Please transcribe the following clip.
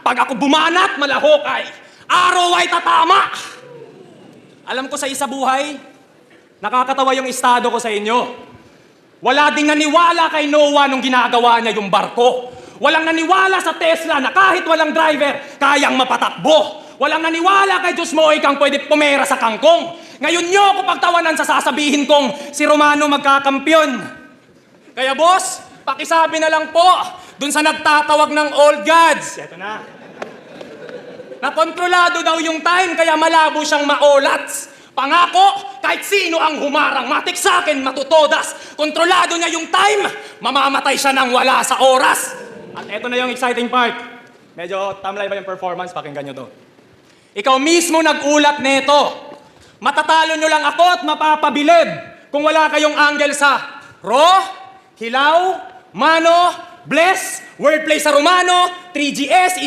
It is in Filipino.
Pag ako bumanat, malahokay. Araw ay tatama. Alam ko sa isa buhay, nakakatawa yung estado ko sa inyo. Wala ding naniwala kay Noah nung ginagawa niya yung barko. Walang naniwala sa Tesla na kahit walang driver, kayang mapatakbo. Walang naniwala kay Diyos mo kang pwede pumera sa kangkong. Ngayon nyo ako pagtawanan sa sasabihin kong si Romano magkakampyon. Kaya boss, pakisabi na lang po dun sa nagtatawag ng old gods. Eto na. Nakontrolado daw yung time kaya malabo siyang maolats. Pangako, kahit sino ang humarang matik sa akin matutodas. Kontrolado niya yung time, mamamatay siya nang wala sa oras. At eto na yung exciting part. Medyo tamlay ba yung performance? Pakinggan nyo to. Ikaw mismo nag-ulat nito. Matatalo nyo lang ako at mapapabilib kung wala kayong angle sa raw, hilaw, mano, bless, wordplay sa Romano, 3GS,